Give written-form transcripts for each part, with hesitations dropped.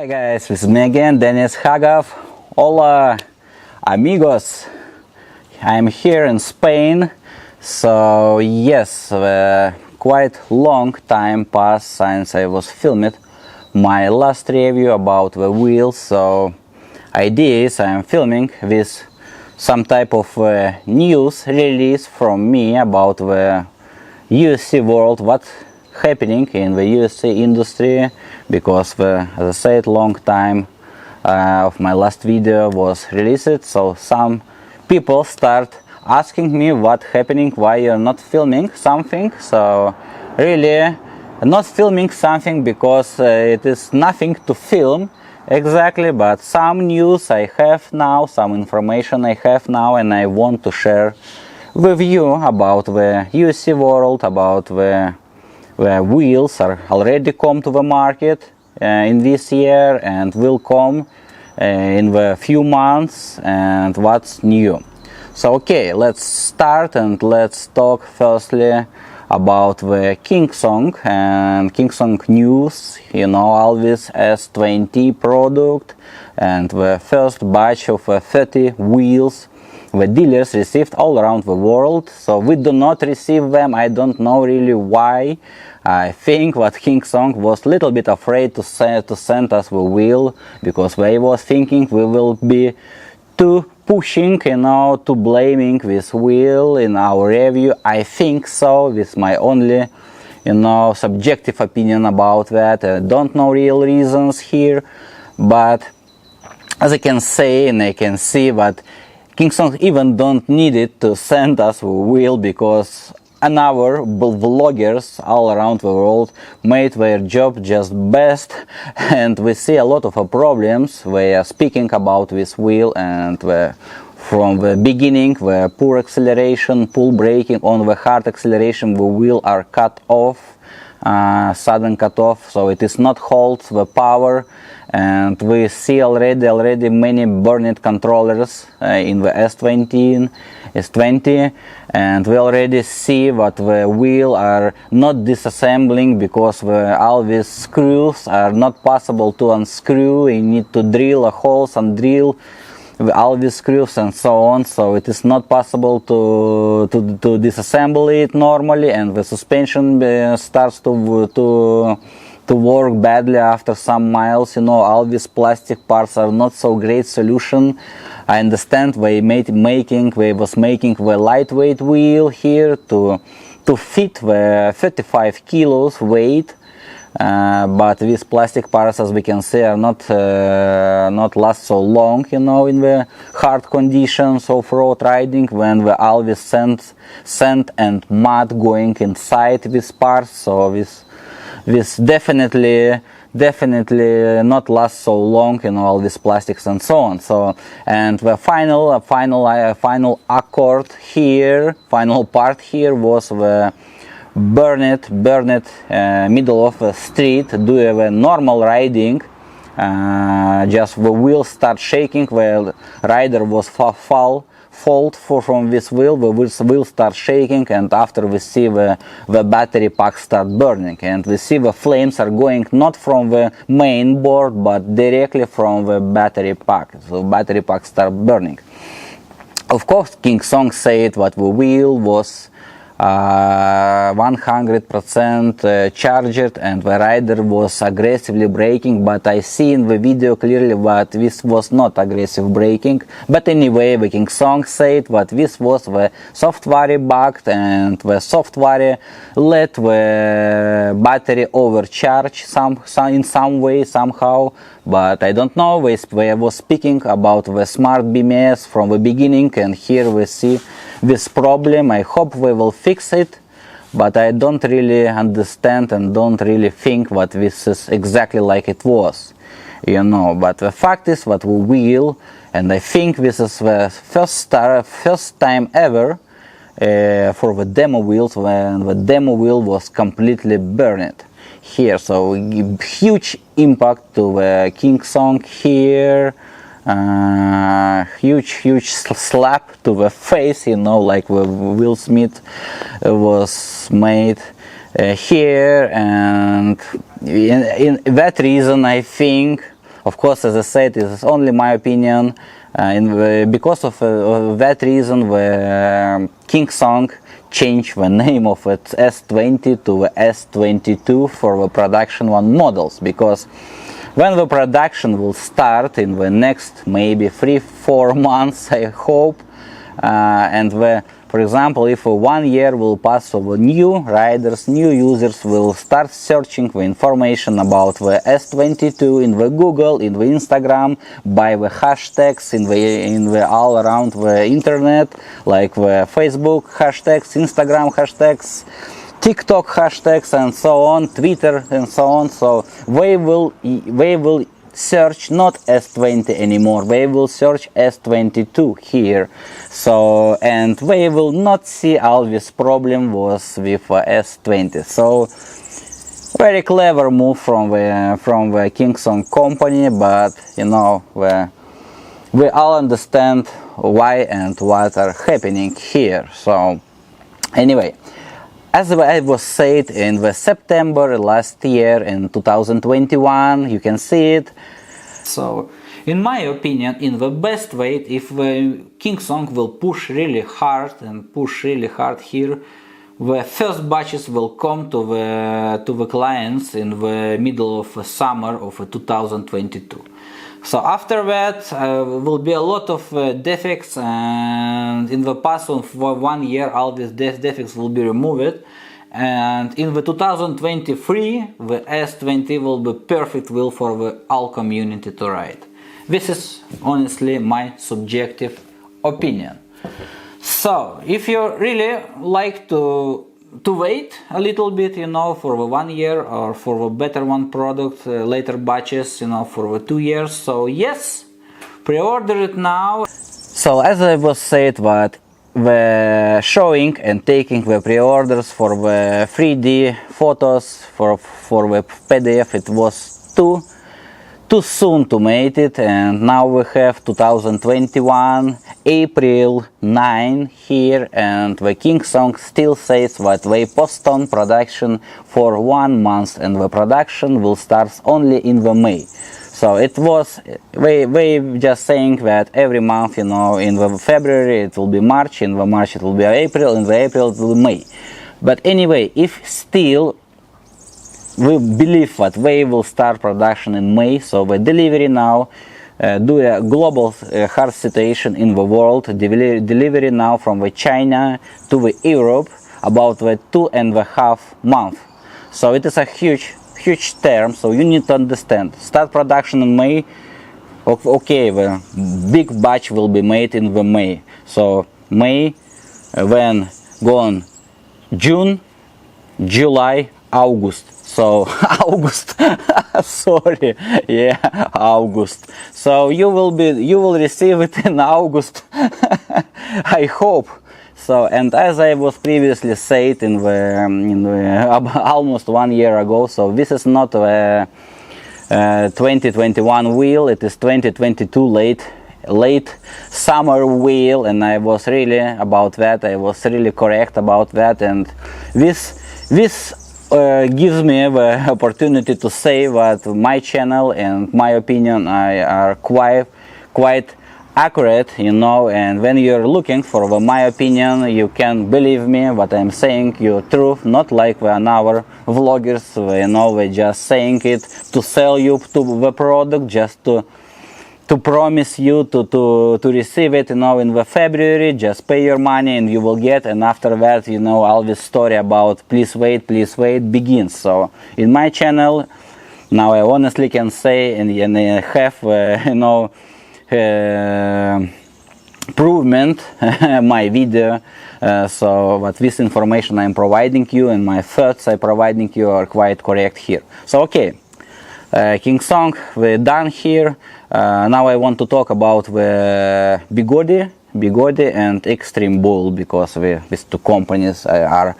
Hi guys, this is me again, Dennis Hagov. Hola amigos. I'm here in Spain. So yes, quite long time passed since I was filmed my last review about the wheels. So idea is I'm filming with some type of news release from me about the EUC world, what's happening in the EUC industry, because as I said, long time of my last video was released, so some people start asking me what happening, why you're not filming something. So really not filming something because it is nothing to film exactly, but some news I have now, some information I have now, and I want to share with you about the EUC world, about the wheels are already come to the market in this year and will come in the few months, and what's new. So okay, let's start and let's talk firstly about the Kingsong and Kingsong news. You know, always S20 product and the first batch of 30 wheels the dealers received all around the world. So we do not receive them. I don't know really why. I think that Kingsong was a little bit afraid to send us the wheel, because they was thinking we will be too pushing, you know, to blaming this wheel in our review. I think so. This is my only, you know, subjective opinion about that. I don't know real reasons here, but as I can say and I can see that Kingsong even don't need it to send us a wheel, because another vloggers all around the world made their job just best, and we see a lot of problems. They are speaking about this wheel, and from the beginning the poor acceleration, pull braking, on the hard acceleration the wheel are cut off, sudden cut off, so it is not hold the power. And we see already many burned controllers in the S20, and we already see that the wheel are not disassembling, because all these screws are not possible to unscrew. You need to drill a holes and drill all these screws and so on, so it is not possible to disassemble it normally, and the suspension starts to work badly after some miles. You know, all these plastic parts are not so great solution. I understand they was making the lightweight wheel here to fit the 35 kilos weight, but these plastic parts, as we can see, are not last so long, you know, in the hard conditions of road riding, when all this sand and mud going inside these parts. So this definitely not last so long, you know, all these plastics and so on. So, and the final accord here, final part here was the burned middle of the street, do a normal riding, just the wheel start shaking, the rider was fall from this wheel, the wheel start shaking, and after we see the battery pack start burning, and we see the flames are going not from the main board but directly from the battery pack. So battery pack start burning. Of course, Kingsong said that the wheel was 100% charged and the rider was aggressively braking, but I see in the video clearly that this was not aggressive braking. But anyway, the Kingsong said that this was the software bug, and the software let the battery overcharge in some way, somehow. But I don't know, they was speaking about the smart BMS from the beginning, and here we see this problem. I hope we will fix it, but I don't really understand and don't really think that this is exactly like it was, you know. But the fact is that we will, and I think this is the first time ever for the demo wheels, when the demo wheel was completely burned here. So huge impact to the Kingsong here, huge slap to the face, you know, like Will Smith was made here. And in that reason, I think of course, as I said, it is only my opinion. Because of that reason, the King Song changed the name of its S20 to the S22 for the production one models, because when the production will start in the next maybe 3-4 months, I hope, and for example, if 1 year will pass, so the new riders, new users will start searching the information about the S22 in the Google, in the Instagram, by the hashtags in the all around the internet, like the Facebook hashtags, Instagram hashtags, TikTok hashtags, and so on, Twitter, and so on. So they will search not S20 anymore, they will search S22 here. So, and they will not see all this problem was with S20. So very clever move from the King Song company, but you know, we all understand why and what are happening here. So anyway, as I was said in the September last year in 2021, you can see it. So, in my opinion, in the best way, if the King Song will push really hard here, the first batches will come to the clients in the middle of the summer of 2022. So after that will be a lot of defects, and in the past of 1 year all these defects will be removed, and in the 2023 the S20 will be perfect wheel for the all community to ride. This is honestly my subjective opinion. So if you really like to wait a little bit, you know, for the 1 year or for the better one product, later batches, you know, for the 2 years. So yes, pre-order it now. So as I was said, that the showing and taking the pre-orders for the 3D photos for the PDF, it was too soon to make it, and now we have 2021 April 9 here, and the King Song still says that they postpone production for 1 month, and the production will start only in the May. So it was they just saying that every month, you know, in the February it will be March, in the March it will be April, in the April it will be May. But anyway, if still we believe that they will start production in May, so the delivery now, due to a global hard situation in the world, delivery now from the China to the Europe about the 2.5 months. So it is a huge term, so you need to understand. Start production in May, okay, the big batch will be made in the May. So May, then go on June, July, August. So August, sorry, yeah, August. So you will receive it in August, I hope. So, and as I was previously said in the almost 1 year ago, so this is not a 2021 wheel, it is 2022 late summer wheel, and I was really about that. I was really correct about that, and this gives me the opportunity to say that my channel and my opinion are quite accurate, you know, and when you're looking for my opinion, you can believe me what I'm saying you truth, not like the other vloggers, you know, they just saying it to sell you to the product, just to promise you to receive it, you know, in the February, just pay your money and you will get, and after that, you know, all this story about please wait begins. So in my channel now I honestly can say and have you know, improvement my video, so but this information I'm providing you and my thoughts I'm providing you are quite correct here. So okay, King Song, we're done here. Now I want to talk about the Bigodi and Extreme Bull, because these two companies are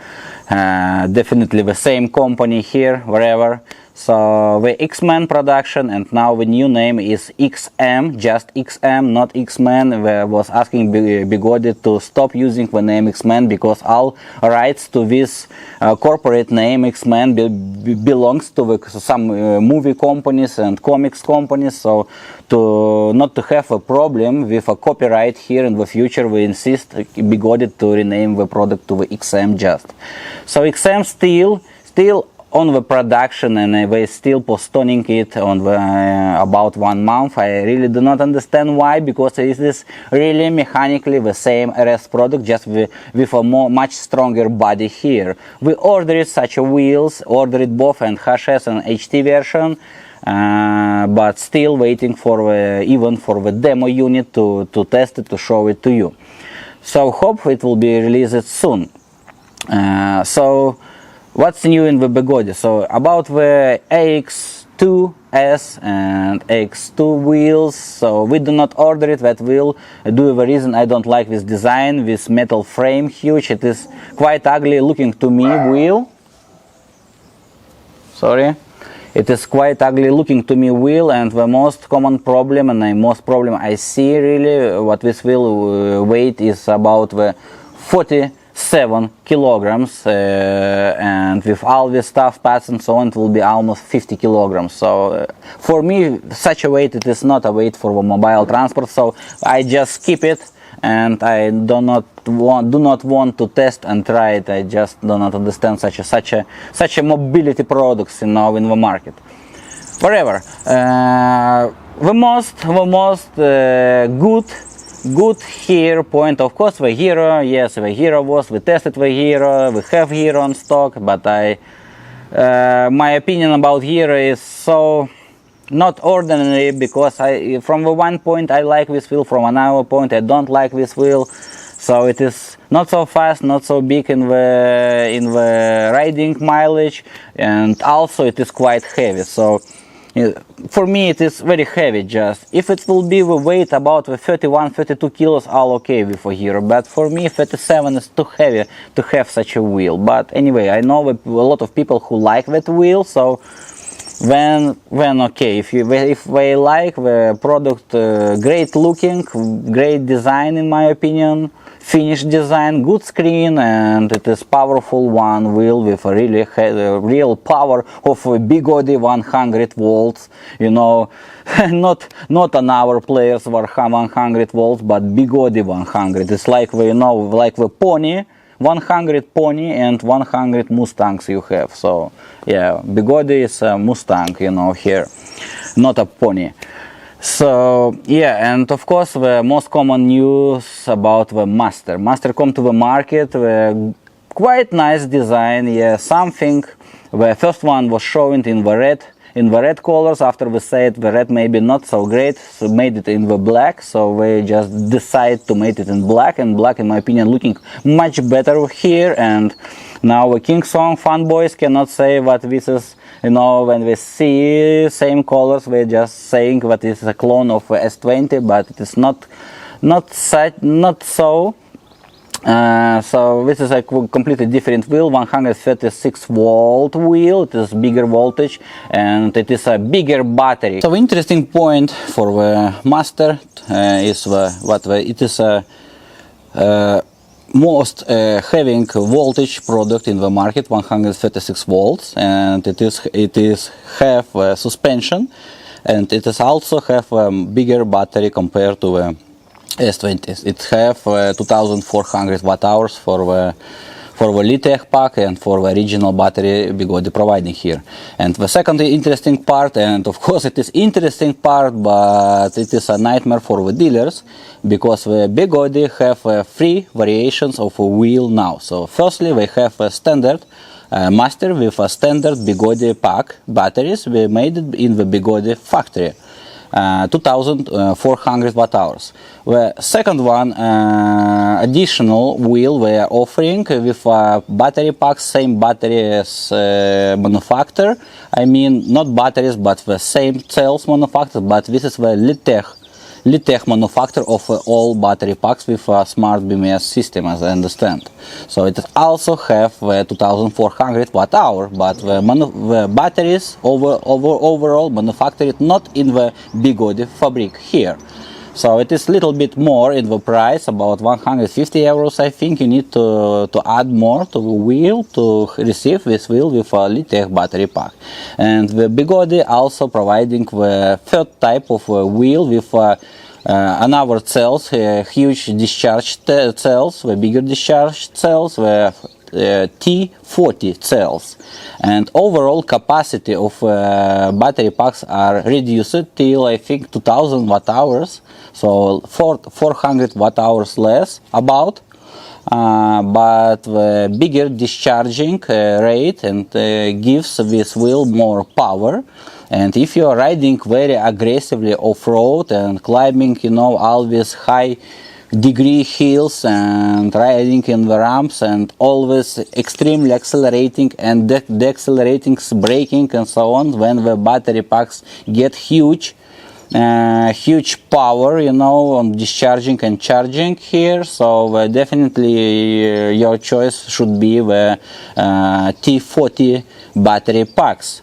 definitely the same company here, wherever. So the X-Men production, and now the new name is XM, just XM, not X-Men. I was asking Bigodi to stop using the name X-Men because all rights to this corporate name X-Men belongs to some movie companies and comics companies. So to not to have a problem with a copyright here in the future, we insist Bigodi to rename the product to the XM just. So XM still on the production, and they still postponing it on the, about 1 month. I really do not understand why, because it is really mechanically the same RS product, just with a much stronger body here. We ordered such a wheels, ordered both and HS and HT version, but still waiting for even for the demo unit to test it, to show it to you. So hope it will be released soon. So what's new in the Bigodi? So about the AX2S and AX2 wheels, so we do not order it, that wheel, due to the reason I don't like this design, this metal frame, huge, it is quite ugly looking to me wheel. Sorry. It is quite ugly looking to me wheel, and the most common problem and the most problem I see really what this wheel weight is about the 47 kilograms, and with all this stuff, pads and so on, it will be almost 50 kilograms. So for me, such a weight, it is not a weight for the mobile transport, so I just skip it, and I do not want to test and try it. I just do not understand such a mobility products now in the market. Whatever. The most good here point, of course, the Hero. Yes, the Hero we tested the Hero, we have Hero on stock, but my opinion about Hero is so not ordinary, because from the one point I like this wheel, from another point I don't like this wheel. So it is not so fast, not so big in the riding mileage, and also it is quite heavy. So for me it is very heavy. Just if it will be the weight about the 31-32 kilos, all okay with a Hero, but for me 37 is too heavy to have such a wheel. But anyway, I know a lot of people who like that wheel, so then okay, if they like the product, great looking, great design in my opinion, finished design, good screen, and it is powerful one wheel with a really real power of a Bigodi 100 volts, you know, not on our players were 100 volts, but Bigodi 100. It's like like the pony, 100 pony and 100 Mustangs you have. So yeah, Bigodi is a Mustang, you know, here, not a pony. So yeah, and of course the most common news about the Master come to the market, quite nice design. Yeah, something, the first one was showing in the red colors. After we said the red maybe not so great, so made it in the black. So we just decide to make it in black, and black in my opinion looking much better here. And now the King Song fanboys cannot say what this is, you know, when we see same colors, we're just saying that it's a clone of S20, but it is not so. So this is a completely different wheel, 136 volt wheel. It is bigger voltage and it is a bigger battery. So interesting point for the Master is it is a most having voltage product in the market, 136 volts, and it is have suspension, and it is also have a bigger battery compared to the S20s. It have 2400 watt hours for the LiTech pack and for the original battery Bigodi providing here. And the second interesting part, and of course it is interesting part, but it is a nightmare for the dealers, because the Bigodi have 3 variations of a wheel now. So firstly, we have a standard Master with a standard Bigodi pack batteries. We made it in the Bigodi factory. 2400 watt hours. The second one, additional wheel we are offering with a battery pack, same battery as manufacturer. I mean, not batteries, but the same cells manufacturer, but this is the LiTech Litech manufacturer of all battery packs with a smart BMS system, as I understand. So it also have 2400 watt hour, but the batteries overall manufactured not in the Bigode fabric here. So it is a little bit more in the price, about 150 euros. I think you need to add more to the wheel to receive this wheel with a Litech battery pack. And the Bigode also providing the third type of wheel with another cells, huge discharge cells, the bigger discharge cells, the T40 cells, and overall capacity of battery packs are reduced till I think 2000 watt hours, so 400 watt hours less about, but the bigger discharging rate and gives this wheel more power. And if you are riding very aggressively off-road and climbing, you know, all these high degree hills and riding in the ramps and always extremely accelerating and decelerating, braking and so on, when the battery packs get huge power, you know, on discharging and charging here. So definitely your choice should be the T40 battery packs.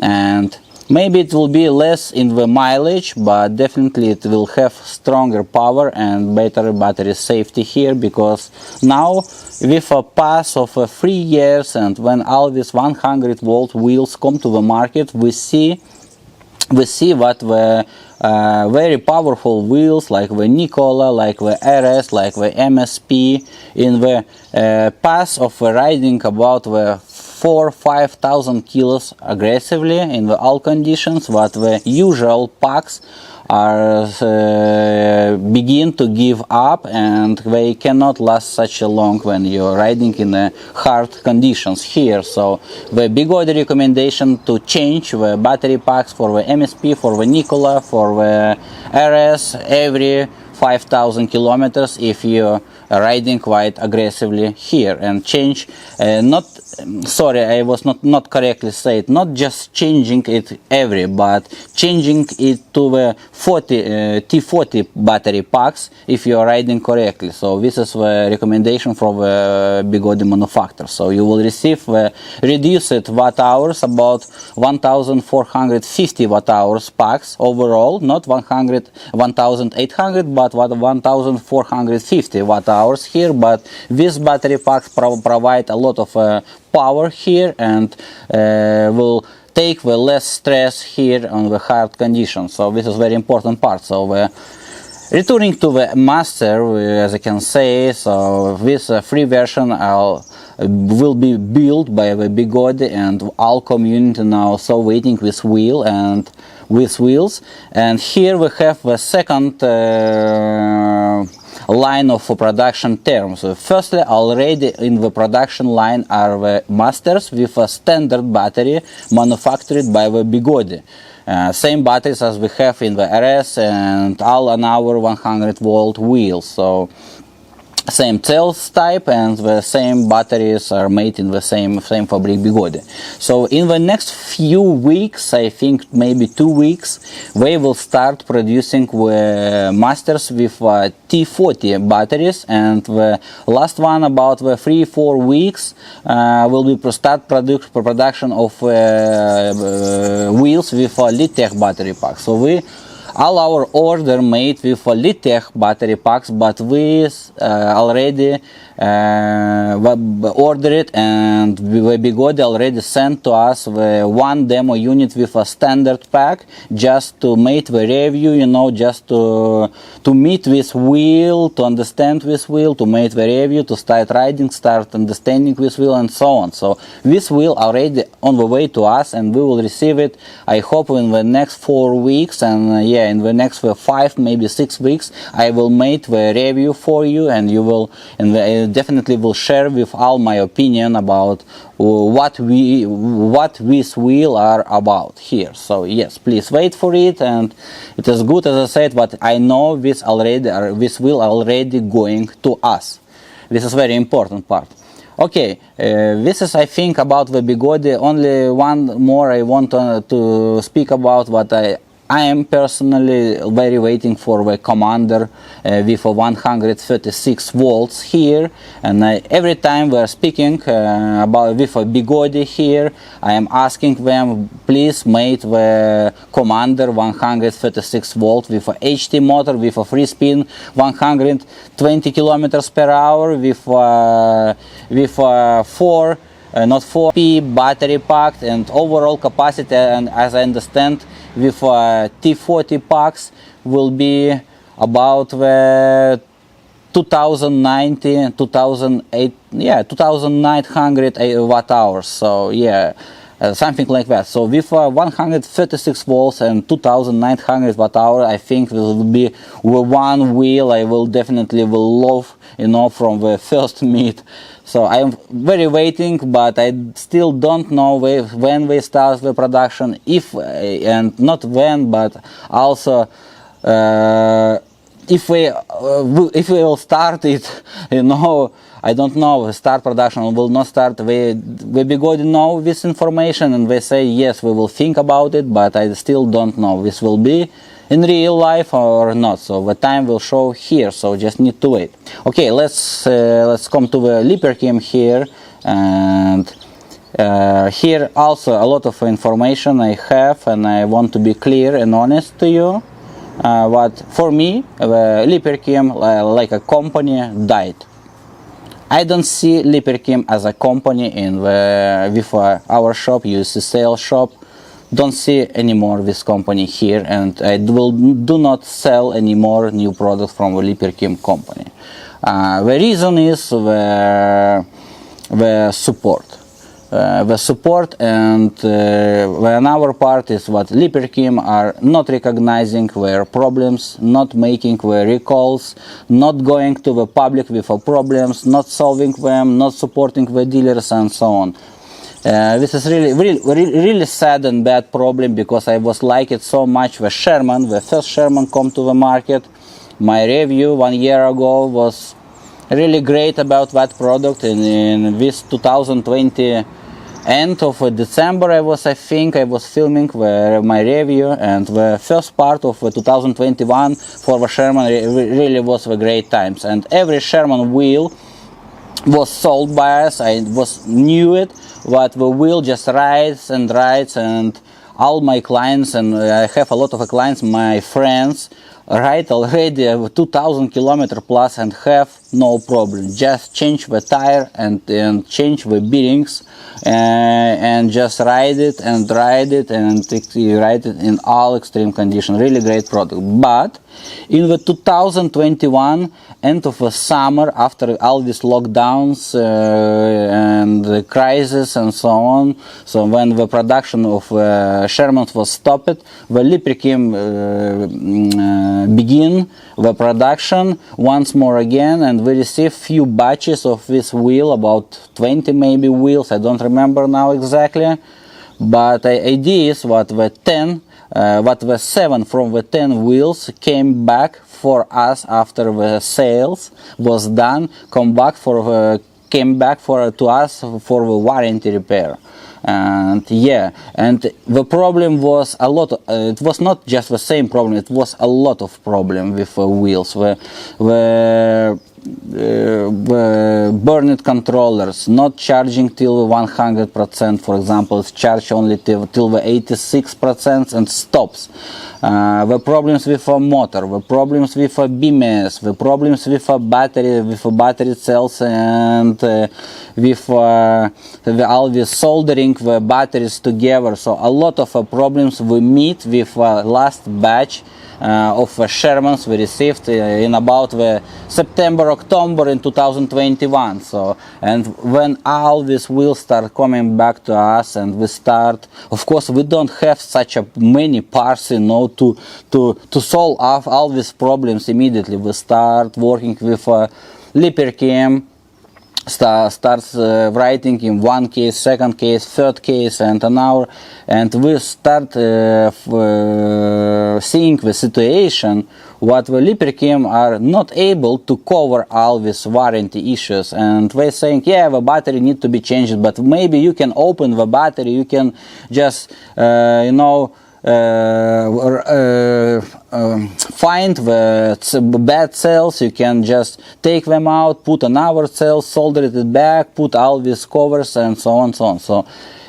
And maybe it will be less in the mileage, but definitely it will have stronger power and better battery safety here, because now with a pass of 3 years and when all these 100 volt wheels come to the market, we see what the very powerful wheels like the Nikola, like the RS, like the MSP, in the pass of riding about the 4,000–5,000 kilos aggressively in the all conditions, but the usual packs are begin to give up and they cannot last such a long when you're riding in hard conditions here. So the Bigode recommendation to change the battery packs for the MSP, for the Nikola, for the RS every 5,000 kilometers if you're riding quite aggressively here, and change sorry, I was not correctly said, not just changing it every, but changing it to the T40 battery packs if you are riding correctly. So this is the recommendation from the Bigode manufacturer. So you will receive the reduced watt hours, about 1,450 watt hours packs overall, not 1,800, but 1,450 watt hours here. But these battery packs provide a lot of power here and will take the less stress here on the hard conditions. So this is very important part. So returning to the master, as I can say, so this free version will be built by the Bigode, and all community now so waiting with wheel and with wheels. And here we have the second line of production terms. Firstly, already in the production line are the masters with a standard battery manufactured by the Bigode. Same batteries as we have in the RS and all on our 100 volt wheels. So same cells type and the same batteries are made in the same fabric Bigode. So in the next few weeks, I think maybe 2 weeks, we will start producing the masters with T40 batteries, and the last one about the 3–4 weeks will be start production of wheels with Litech battery pack. So all our order made with Litech battery packs, but we already ordered it, and the Bigode already sent to us the one demo unit with a standard pack, just to make the review, you know, just to meet this wheel, to understand this wheel, to make the review, to start riding, start understanding this wheel, and so on. So this wheel already on the way to us, and we will receive it, I hope, in the next 4 weeks, and in the next 5, maybe 6 weeks, I will make the review for you, and you will, and I definitely will share with all my opinion about what this wheel are about here. So yes, please wait for it, and it is good, as I said, but I know this wheel already going to us. This is very important part. Okay, this is, I think, about the Bigode. Only one more I want to speak about what I I am personally very waiting for the commander with 136 volts here, and every time we are speaking about with a Bigodi here, I am asking them, please make the commander 136 volt with a HT motor with a free spin 120 kilometers per hour with not 4P battery packed, and overall capacity, and as I understand, with T40 packs will be about the 2900 watt hours. So yeah, something like that. So with 136 volts and 2900 watt hour, I think this will be one wheel I will definitely love, from the first meet. So I'm very waiting, but I still don't know when we start the production, if and not when, but also if we will start it, I don't know, start production or will not start. We Bigodi know this information, and they say yes, we will think about it, but I still don't know this will be in real life or not. So the time will show here, so just need to wait. Okay, let's come to the Liperkim here, and here also a lot of information I have, and I want to be clear and honest to you. What for me, the Liperkim like a company died. I don't see Liperkim as a company with our shop, EUC sales shop. Don't see anymore this company here, and I do not sell anymore new products from the Liperkim company. The reason is the support. The support, and on our part is what Liperkim are not recognizing their problems, not making the recalls, not going to the public with the problems, not solving them, not supporting the dealers, and so on. This is really sad and bad problem, because I was like it so much. The first Sherman come to the market. My review 1 year ago was really great about that product. In this 2020 end of December, I was filming my review, and the first part of 2021 for the Sherman really was the great times, and every Sherman wheel was sold by us. I knew it, but the wheel just rides, and all my clients, and I have a lot of clients, my friends, ride already 2000 kilometer plus and have no problem. Just change the tire and change the bearings, and just ride it and ride it in all extreme conditions. Really great product. But in the 2021, end of the summer, after all these lockdowns and the crisis and so on, so when the production of Shermans was stopped, the Liperkim begin the production once more again, and we received few batches of this wheel, about 20 maybe wheels, I don't remember now exactly, but the idea is what the 7 from the 10 wheels came back for us after the sales was done, came back to us for the warranty repair. And yeah, and the problem was a lot. It was not just the same problem, it was a lot of problem with the wheels. The burned controllers not charging till 100%, for example, it's charged only till the 86% and stops. The problems with a motor, the problems with a BMS, the problems with a battery cells, and with all the soldering the batteries together. So a lot of problems we meet with last batch of Shermans we received in about the September, October in 2021. So, and when all these wheels start coming back to us, and we start, of course, we don't have such many parts, to solve all these problems immediately. We start working with Liperkim, starts writing in one case, second case, third case, and an hour, and we start seeing the situation what the Liperkim are not able to cover all these warranty issues, and they're saying, yeah, the battery need to be changed, but maybe you can open the battery, you can just find the bad cells, you can just take them out, put another cell, solder it back, put all these covers and so on, so on. So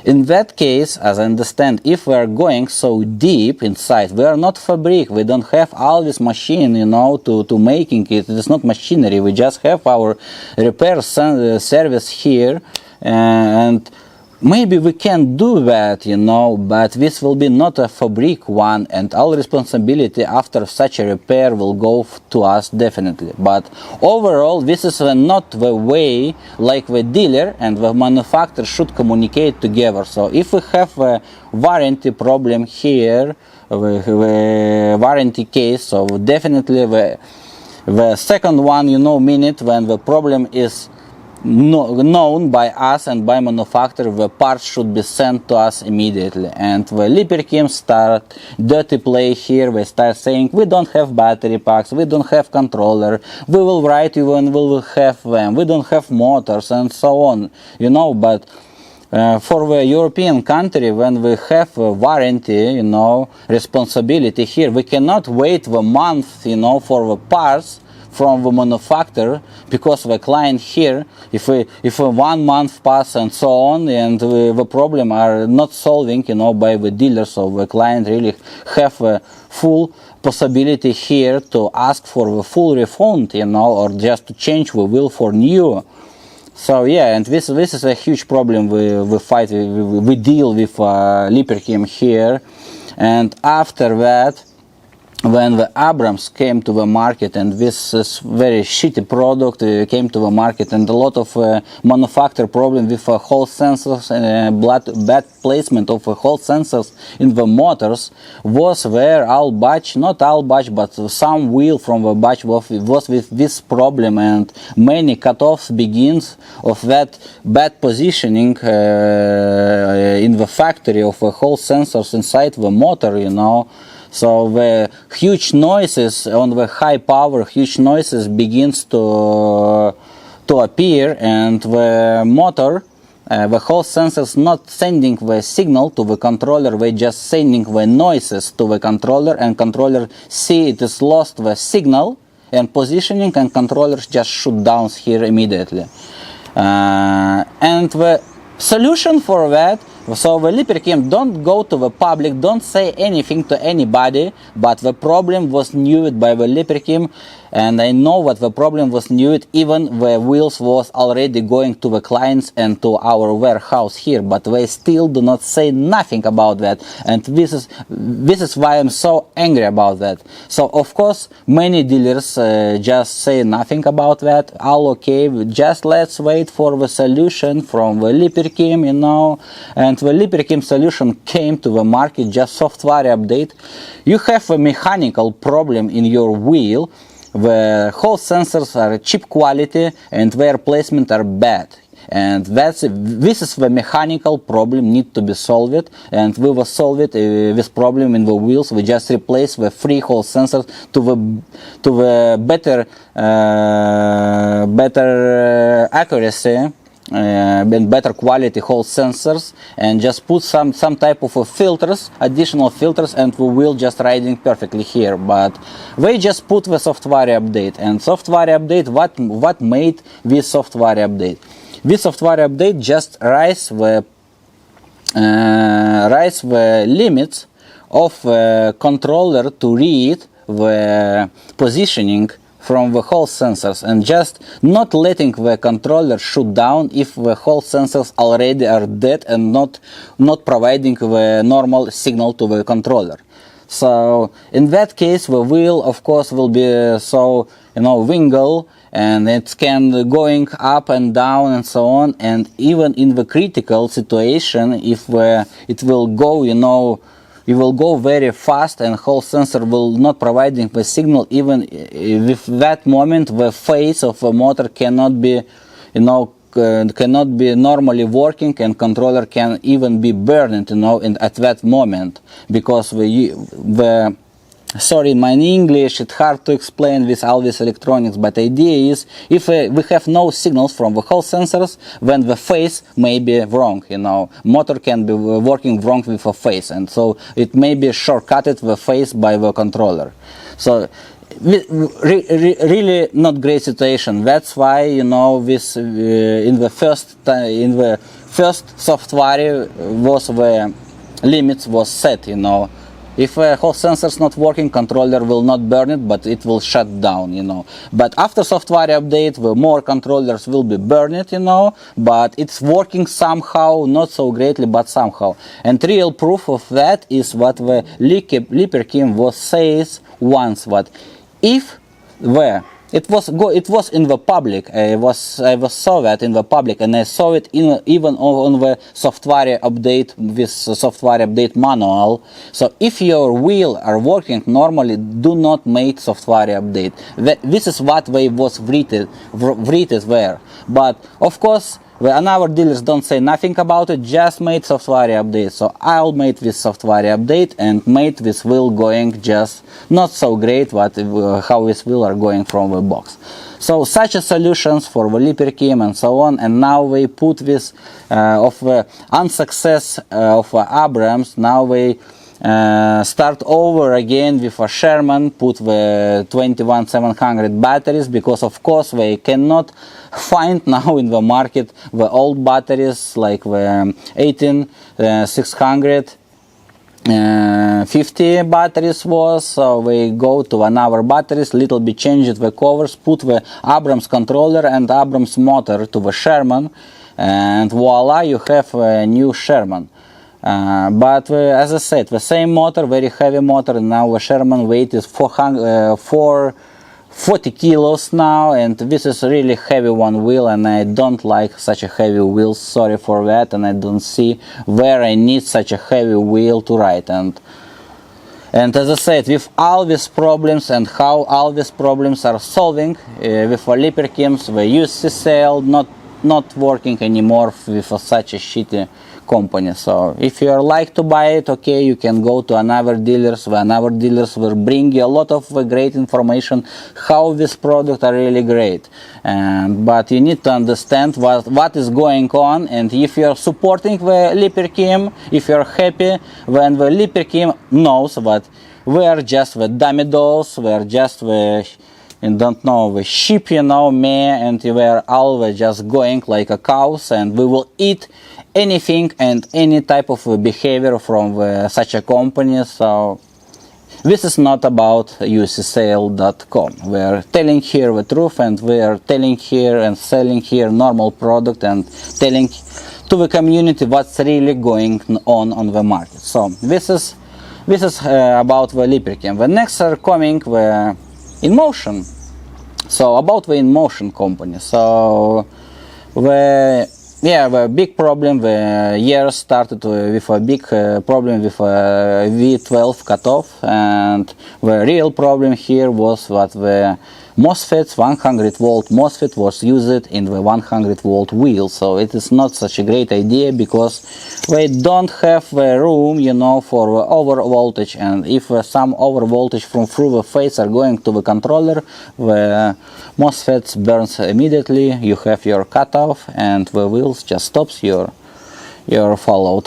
in that case, as I understand, if we are going so deep inside, we are not fabric, we don't have all this machine, you know, to making it. It is not machinery, we just have our repair service here, and maybe we can do that, you know, but this will be not a fabric one, and all responsibility after such a repair will go to us definitely. But overall, this is not the way like the dealer and the manufacturer should communicate together. So if we have a warranty problem here, the warranty case, so definitely the second one, you know, minute when the problem is known by us and by manufacturer, the parts should be sent to us immediately. And the Liperkim start dirty play here. They start saying we don't have battery packs, we don't have controller, we will write you when we will have them, we don't have motors and so on, you know. But for the European country, when we have a warranty, you know, responsibility here, we cannot wait the month, you know, for the parts from the manufacturer, because the client here, if 1 month pass and so on, and the problem are not solving, you know, by the dealer, so the client really have a full possibility here to ask for the full refund, you know, or just to change the wheel for new. So yeah, and this is a huge problem we deal with Liperkim here. And after that, when the Abrams came to the market, and this is very shitty product came to the market, and a lot of manufacturer problem with Hall sensors and bad placement of Hall sensors in the motors, was where all batch, not all batch, but some wheel from the batch was with this problem, and many cutoffs begins of that bad positioning in the factory of the Hall sensors inside the motor, you know. So the huge noises on the high power, huge noises begins to appear, and the motor, the whole sensors not sending the signal to the controller, they just sending the noises to the controller, and controller see it is lost the signal and positioning, and controllers just shoot down here immediately. And the solution for that, so the Liperkim don't go to the public, don't say anything to anybody, but the problem was knew by the Liperkim, and I know what the problem was knew, even the wheels was already going to the clients and to our warehouse here, but they still do not say nothing about that, and this is why I'm so angry about that. So of course many dealers just say nothing about that, all okay, just let's wait for the solution from the Liperkim, you know. And the Liperkim solution came to the market, just software update. You have a mechanical problem in your wheel, the whole sensors are cheap quality and their placement are bad. And this is the mechanical problem need to be solved, and we will solve it, this problem in the wheels. We just replace the 3 Hall sensors to the better accuracy and better quality Hall sensors, and just put some type of filters, additional filters, and we will just riding perfectly here. But they just put the software update, and software update, what made this software update? This software update just raise the limits of controller to read the positioning from the Hall sensors, and just not letting the controller shoot down if the Hall sensors already are dead and not providing the normal signal to the controller. So in that case, the wheel of course will be so, you know, wingle, and it can going up and down and so on, and even in the critical situation, if it will go, you know, it will go very fast, and Hall sensor will not providing the signal. Even with that moment, the phase of the motor cannot be, you know, cannot be normally working, and controller can even be burned, you know, at that moment, because the Sorry, my English, it's hard to explain with all this electronics, but the idea is if we have no signals from the Hall sensors, then the phase may be wrong, you know. Motor can be working wrong with a phase, and so it may be shortcutted the phase by the controller. So really not great situation. That's why, you know, this in the first software was the limits was set, you know. If a whole sensor is not working, controller will not burn it, but it will shut down, you know. But after software update, the more controllers will be burned, you know, but it's working somehow, not so greatly, but somehow. And real proof of that is what the Lipperkim was says once, that if it was in the public. I saw that in the public, and I saw it even on the software update with software update manual. So if your wheel are working normally, do not make software update. This is what they was written there. But of course, our dealers don't say nothing about it, just made software update. So I'll make this software update and made this wheel going just not so great how this wheel are going from the box. So such a solutions for the Lipperkim and so on, and now they put this of the unsuccess of Abrams, now they start over again with a Sherman, put the 21700 batteries, because of course they cannot find now in the market the old batteries like the 18600 50 batteries was, so we go to another batteries, little bit changed the covers, put the Abrams controller and Abrams motor to the Sherman, and voila, you have a new Sherman. But as I said, the same motor, very heavy motor, and now the Sherman weight is 40 kilos now, and this is a really heavy one wheel, and I don't like such a heavy wheel, sorry for that, and I don't see where I need such a heavy wheel to ride. And as I said, with all these problems and how all these problems are solving, with the Lipperkims, the EUC sale not working anymore with such a shitty company. So if you like to buy it, okay, you can go to another dealers. Another dealers will bring you a lot of great information how this product are really great. But you need to understand what is going on, and if you are supporting the Lipperkim, if you are happy, when the Lipperkim knows that we are just the dummy dolls, we are just the don't know the sheep, you know, me, and we are always just going like a cows, and we will eat anything and any type of behavior from such a company. So this is not about EUCSale.com. We are telling here the truth, and we are telling here and selling here normal product, and telling to the community what's really going on the market. So this is about the Lipperkim. The next are coming the InMotion. So about the InMotion company. So the big problem, the year started with a big problem with a V12 cutoff, and the real problem here was that the MOSFETs, 100 volt MOSFET was used in the 100 volt wheel. So it is not such a great idea, because they don't have the room, you know, for over voltage, and if some over voltage from through the phase are going to the controller, the MOSFETs burns immediately, you have your cutoff, and the wheels just stops your fallout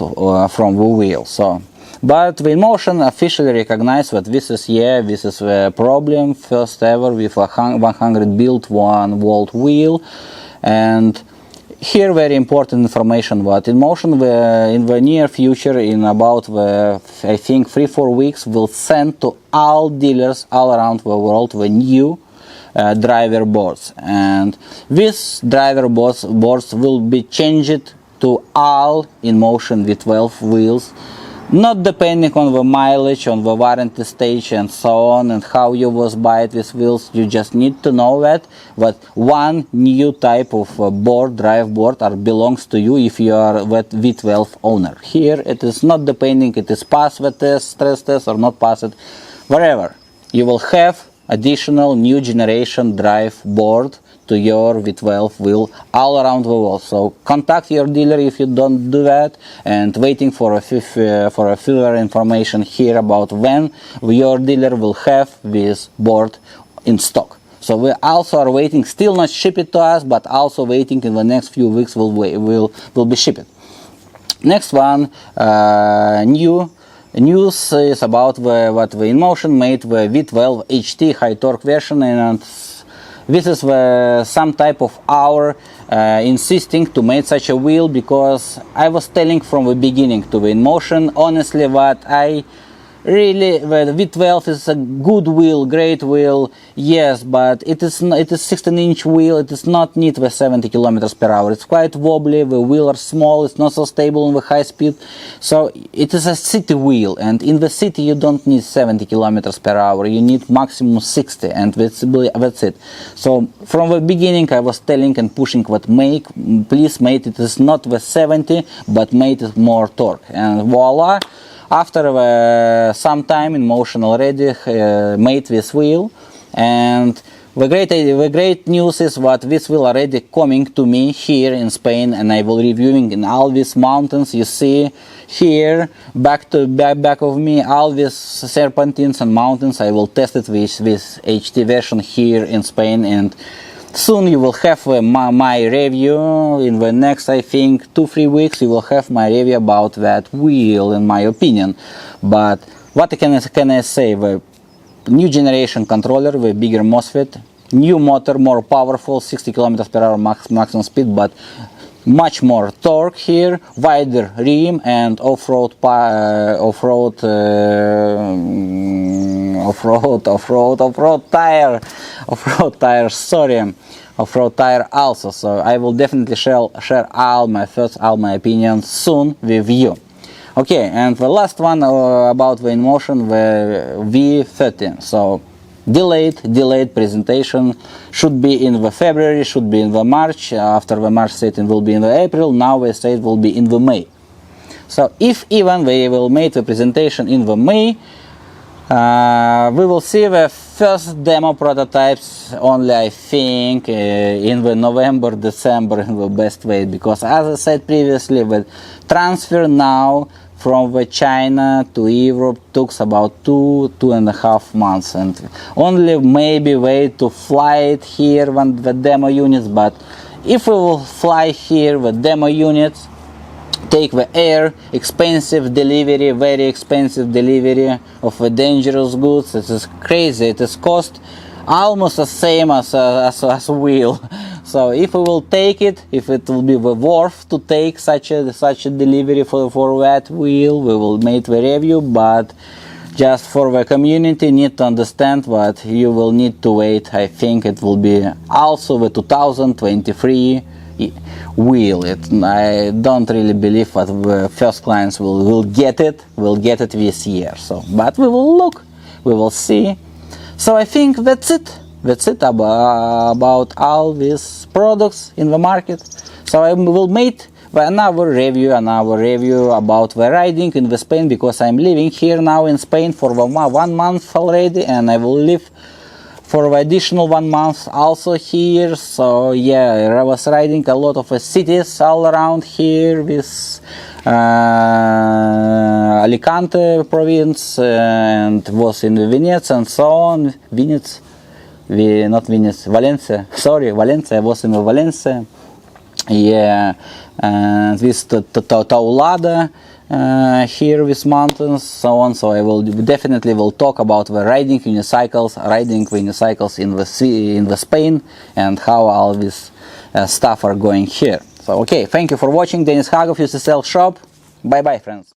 from the wheel. So but the InMotion officially recognized that this is the problem, first ever with a 100 built 1 volt wheel. And here very important information that InMotion in the near future, in about I think 3-4 weeks, will send to all dealers all around the world the new driver boards, and these driver boards will be changed to all InMotion V12 wheels, not depending on the mileage, on the warranty stage and so on, and how you was buy these wheels. You just need to know that one new type of drive board belongs to you if you are that V12 owner. Here it is not depending, it is pass the test, stress test or not pass it, wherever. You will have additional new generation drive board to your V12 wheel all around the world. So contact your dealer if you don't do that, and waiting for a further information here about when your dealer will have this board in stock. So we also are waiting, still not ship it to us, but also waiting in the next few weeks will be shipped. Next one, news is about what the InMotion made the V12 HT high torque version, and this is some type of our insisting to make such a wheel, because I was telling from the beginning to the InMotion honestly that I really, the V12 is a good wheel, great wheel, yes, but it is 16-inch wheel. It does not need the 70 kilometers per hour. It's quite wobbly. The wheel are small. It's not so stable in the high speed. So it is a city wheel, and in the city you don't need 70 kilometers per hour. You need maximum 60, and that's it. So from the beginning I was telling and pushing that please make it is not the 70, but make it more torque, and voila. After some time InMotion already made this wheel, and the great news is that this wheel already coming to me here in Spain, and I will reviewing in all these mountains. You see here back of me all these serpentines and mountains. I will test it with this HT version here in Spain, and soon you will have my review. In the next, I think, 2-3 weeks you will have my review about that wheel, in my opinion. But what can I say? The new generation controller with bigger MOSFET, new motor, more powerful, 60 kilometers per hour maximum speed, but much more torque here, wider rim, and off-road tire also. So I will definitely share all my thoughts, all my opinions soon with you. Okay, and the last one about the InMotion, the V13. So delayed presentation, should be in the February, should be in the March. After the March said it will be in the April. Now they say it will be in the May. So if even they will make the presentation in the May, we will see the first demo prototypes only, I think, in the November, December in the best way, because as I said previously, the transfer now from the China to Europe took about 2.5 months, and only maybe wait to fly it here when the demo units. But if we will fly here the demo units, take the air, expensive delivery, very expensive delivery of the dangerous goods. It is crazy. It is cost almost the same as a wheel. So if we will take it, if it will be worth to take such a delivery for that wheel, we will make the review. But just for the community, need to understand that you will need to wait. I think it will be also the 2023 wheel. I don't really believe that the first clients will get it this year. So, but we will look, we will see. So I think that's it. That's it about all these products in the market. So I will make another review about the riding in the Spain, because I'm living here now in Spain for 1 month already, and I will live for the additional 1 month also here. So yeah, I was riding a lot of cities all around here, with Alicante province, and was in Venice and so on. Valencia. Sorry, Valencia. I was in Valencia. Yeah, and this Taulada here with mountains, so on. So I will definitely talk about the riding unicycles in the Spain, and how all this stuff are going here. So okay, thank you for watching. Denis Hagov, UCSL shop. Bye bye, friends.